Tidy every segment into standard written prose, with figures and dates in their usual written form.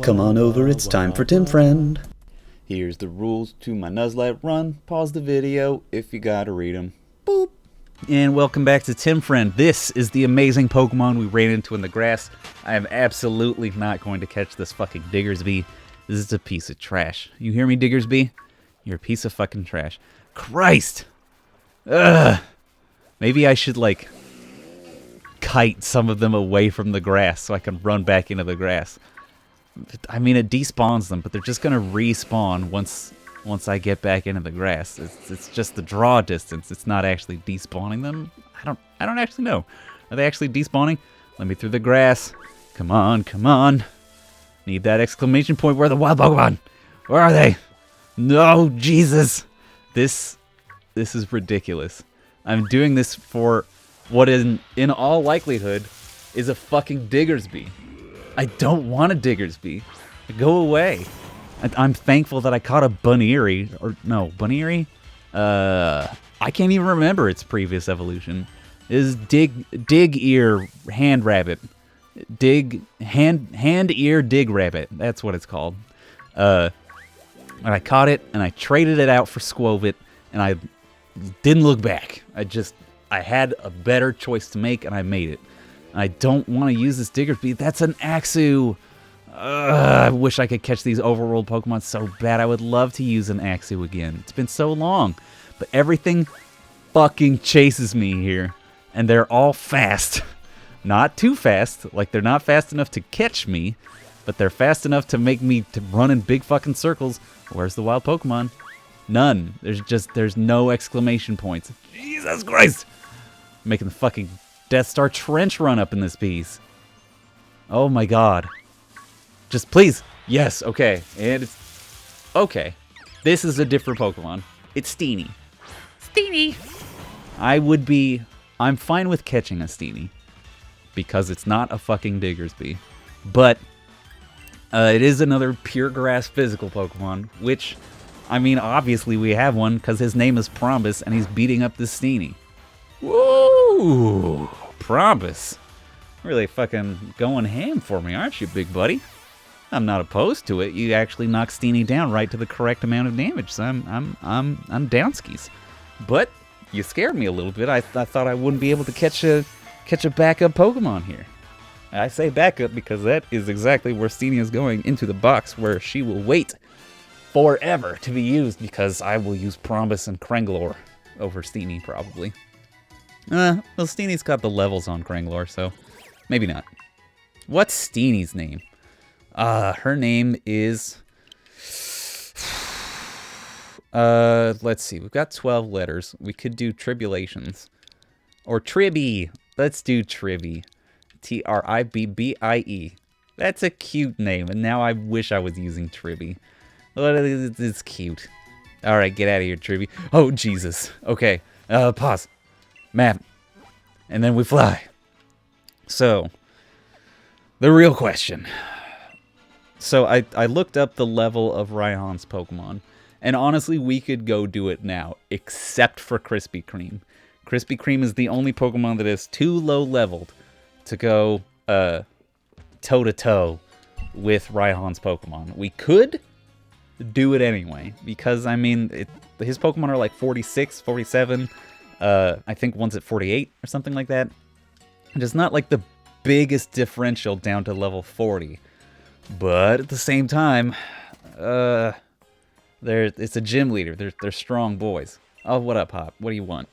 Come on over, it's time for Tim Friend. Here's the rules to my Nuzlocke run. Pause the video if you gotta read them. Boop. And welcome back to Tim Friend. This is the amazing Pokemon we ran into in the grass. I am absolutely not going to catch this fucking Diggersby. This is a piece of trash. You hear me, Diggersby? You're a piece of fucking trash. Christ! Ugh! Maybe I should, like, kite some of them away from the grass so I can run back into the grass. I mean, it despawns them, but they're just gonna respawn once I get back into the grass. It's just the draw distance. It's not actually despawning them. I don't actually know. Are they actually despawning? Let me through the grass. Come on, come on. Need that exclamation point. Where are the wild Pokemon? Where are they? No, Jesus. This is ridiculous. I'm doing this for what in all likelihood is a fucking Diggersby. I don't want a Diggersby. Go away. I'm thankful that I caught a Buneary. Or, no, Buneary? I can't even remember its previous evolution. It is Dig Ear Hand Rabbit. Hand Ear Dig Rabbit. That's what it's called. And I caught it, and I traded it out for Squovit, and I didn't look back. I had a better choice to make, and I made it. I don't want to use this Diggersby. That's an Axew. I wish I could catch these overworld Pokemon so bad. I would love to use an Axew again. It's been so long. But everything fucking chases me here. And they're all fast. Not too fast. Like, they're not fast enough to catch me. But they're fast enough to make me to run in big fucking circles. Where's the wild Pokemon? None. There's no exclamation points. Jesus Christ! I'm making the fucking Death Star Trench run up in this piece. Oh my god. Just please. Yes, okay. And it's... Okay. This is a different Pokemon. It's Steenie. Steenie! I'm fine with catching a Steenie. Because it's not a fucking Diggersby. But it is another pure grass physical Pokemon. Which, I mean, obviously we have one because his name is Prombus and he's beating up this Steenie. Whoa! Prombus. Really fucking going ham for me, aren't you, big buddy? I'm not opposed to it. You actually knock Steenie down right to the correct amount of damage, so I'm downskis. But you scared me a little bit. I thought I wouldn't be able to catch a backup Pokemon here. I say backup because that is exactly where Steenie is going, into the box where she will wait forever to be used because I will use Prombus and Kranglor over Steenie probably. Well, Steenie's got the levels on Kranglor, so maybe not. What's Steenie's name? Her name is... let's see. We've got 12 letters. We could do Tribulations. Or Tribby. Let's do Tribby. Tribbie. That's a cute name, and now I wish I was using Tribby. It's cute. Alright, get out of here, Tribby. Oh, Jesus. Okay, pause. Map. And then we fly. So, the real question. So, I looked up the level of Raihan's Pokemon. And honestly, we could go do it now. Except for Krispy Kreme. Krispy Kreme is the only Pokemon that is too low leveled to go toe-to-toe with Raihan's Pokemon. We could do it anyway. Because, I mean, his Pokemon are like 46, 47... I think one's at 48 or something like that. And it's not like the biggest differential down to level 40. But at the same time, it's a gym leader. They're strong boys. Oh, what up, Hop? What do you want?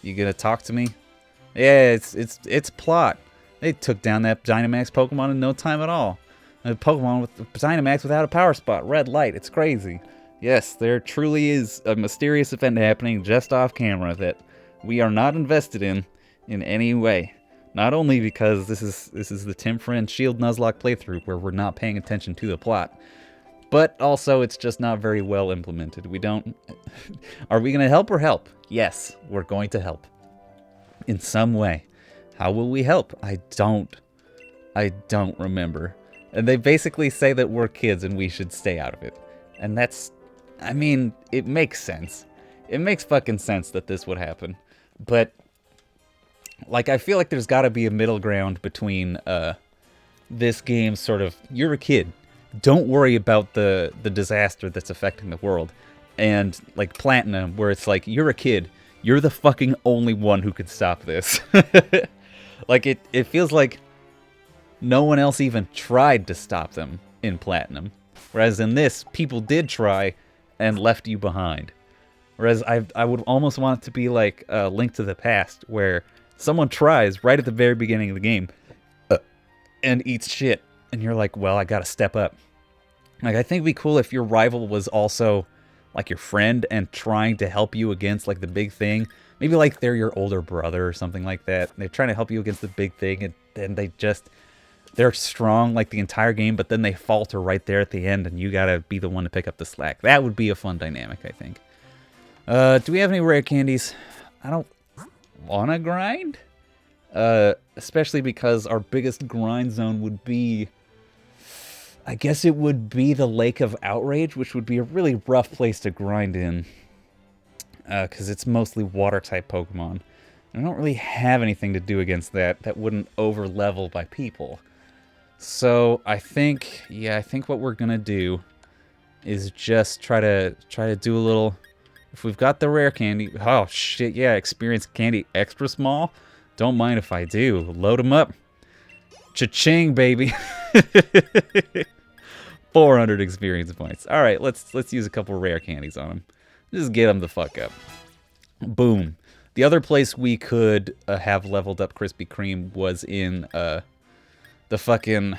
You gonna talk to me? Yeah, it's plot. They took down that Dynamax Pokemon in no time at all. A Pokemon with Dynamax without a power spot. Red light. It's crazy. Yes, there truly is a mysterious event happening just off camera that we are not invested in any way. Not only because this is the Tim Friend Shield Nuzlocke playthrough where we're not paying attention to the plot, but also it's just not very well implemented. We don't... Are we going to help or help? Yes, we're going to help. In some way. How will we help? I don't remember. And they basically say that we're kids and we should stay out of it. And that's... I mean, it makes sense. It makes fucking sense that this would happen. But, like, I feel like there's got to be a middle ground between this game sort of... You're a kid. don't worry about the disaster that's affecting the world. And like Platinum, where it's like, you're a kid, you're the fucking only one who could stop this. Like it feels like no one else even tried to stop them in Platinum. Whereas in this, people did try and left you behind. Whereas I would almost want it to be like a Link to the Past, where someone tries right at the very beginning of the game and eats shit. And you're like, well, I gotta step up. Like, I think it'd be cool if your rival was also like your friend and trying to help you against like the big thing. Maybe like they're your older brother or something like that. They're trying to help you against the big thing, and then they're strong like the entire game, but then they falter right there at the end, and you gotta be the one to pick up the slack. That would be a fun dynamic, I think. Do we have any rare candies? I don't wanna grind. Especially because our biggest grind zone would be, I guess it would be the Lake of Outrage, which would be a really rough place to grind in. Because it's mostly water-type Pokemon. I don't really have anything to do against that wouldn't over-level by people. So I think what we're gonna do is just try to do a little. If we've got the rare candy, oh shit, yeah, experience candy extra small. Don't mind if I do. Load them up. Cha-ching, baby. 400 experience points. All right, let's use a couple rare candies on them. Just get them the fuck up. Boom. The other place we could have leveled up Krispy Kreme was in the fucking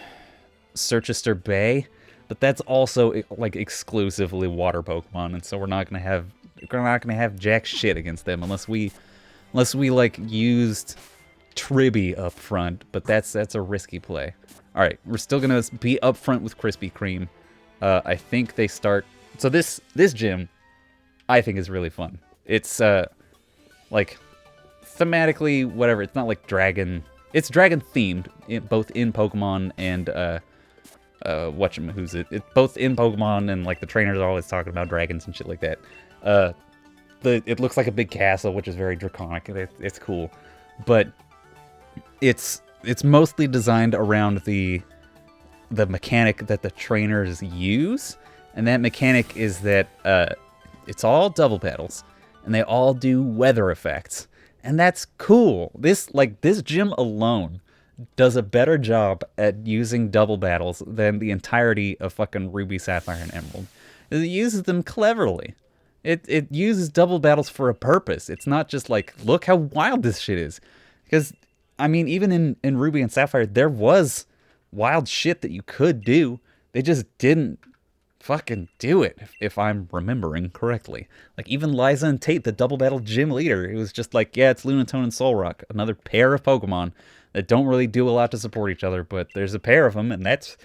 Circhester Bay, but that's also like exclusively water Pokemon, and so we're not gonna have jack shit against them unless we like used Tribby up front, but that's a risky play. All right, we're still gonna be up front with Krispy Kreme. I think they start. So this gym, I think, is really fun. It's like thematically whatever. It's not like dragon. It's dragon themed, both in Pokemon and It's both in Pokemon, and like the trainers are always talking about dragons and shit like that. It looks like a big castle, which is very draconic. It's cool, but it's mostly designed around the mechanic that the trainers use, and that mechanic is that it's all double battles, and they all do weather effects, and that's cool. This gym alone does a better job at using double battles than the entirety of fucking Ruby, Sapphire, and Emerald. It uses them cleverly. It uses double battles for a purpose. It's not just like, look how wild this shit is. Because, I mean, even in Ruby and Sapphire, there was wild shit that you could do. They just didn't fucking do it, if I'm remembering correctly. Like, even Liza and Tate, the double battle gym leader, it was just like, yeah, it's Lunatone and Solrock, another pair of Pokemon that don't really do a lot to support each other, but there's a pair of them, and that's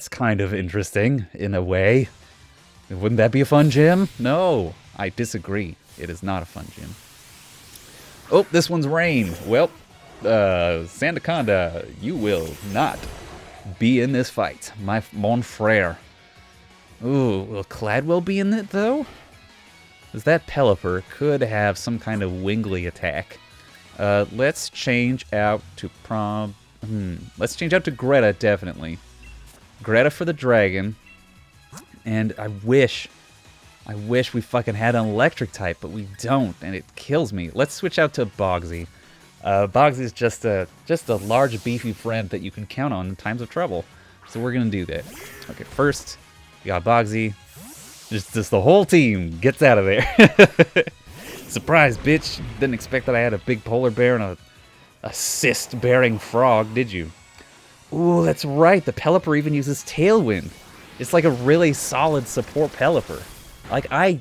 kind of interesting in a way. Wouldn't that be a fun gym? No, I disagree. It is not a fun gym. Oh, this one's Rain. Well, Sandaconda, you will not be in this fight, mon frere. Ooh, will Cladwell be in it, though? Because that Pelipper could have some kind of wingly attack. Let's change out to let's change out to Greta, definitely. Greta for the dragon. And I wish we fucking had an electric type, but we don't, and it kills me. Let's switch out to Bogsy. Bogsy's just a large, beefy friend that you can count on in times of trouble. So we're gonna do that. Okay, first we got Bogsy. Just the whole team gets out of there. Surprise, bitch! Didn't expect that I had a big polar bear and a cyst-bearing frog, did you? Ooh, that's right. The Pelipper even uses Tailwind. It's like a really solid support Pelipper. Like I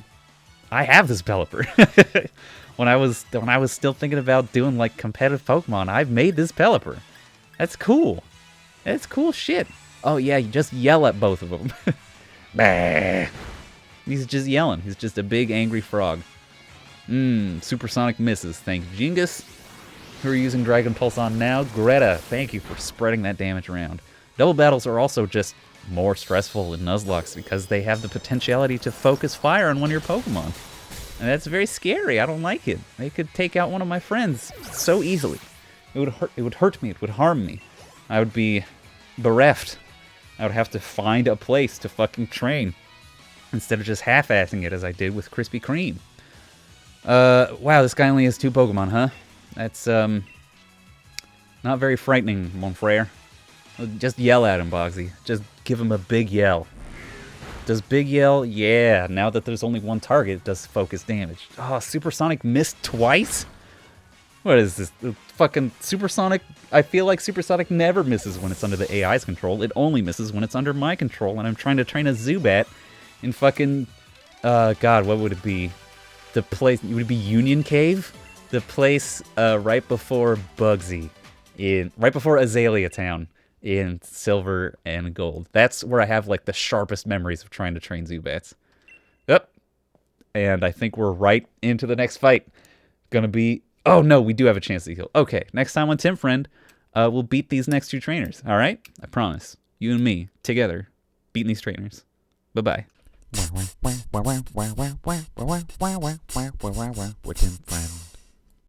have this Pelipper. when I was still thinking about doing like competitive Pokemon, I've made this Pelipper. That's cool. That's cool shit. Oh yeah, you just yell at both of them. Bah. He's just yelling. He's just a big angry frog. Supersonic misses. Thank you, Jingus. Who are using Dragon Pulse on now? Greta, thank you for spreading that damage around. Double battles are also just more stressful in Nuzlocke because they have the potentiality to focus fire on one of your Pokemon. And that's very scary. I don't like it. They could take out one of my friends so easily. It would hurt me. It would harm me. I would be bereft I would have to find a place to fucking train instead of just half-assing it as I did with Krispy Kreme. Wow, this guy only has 2 Pokemon, huh? That's, not very frightening, mon frere. Just yell at him, Bogsy. Just give him a big yell. Does big yell? Yeah, now that there's only 1 target, it does focus damage. Oh, Supersonic missed twice? What is this? Fucking Supersonic? I feel like Supersonic never misses when it's under the AI's control. It only misses when it's under my control, and I'm trying to train a Zubat in fucking... God, what would it be? The place... Would it be Union Cave? The place right before Bugsy. Right before Azalea Town in Silver and Gold. That's where I have, like, the sharpest memories of trying to train Zubats. Yep. And I think we're right into the next fight. Gonna be... Oh, no, we do have a chance to heal. Okay, next time on Tim Friend, we'll beat these next 2 trainers, all right? I promise. You and me, together, beating these trainers. Bye-bye. With Tim Friend.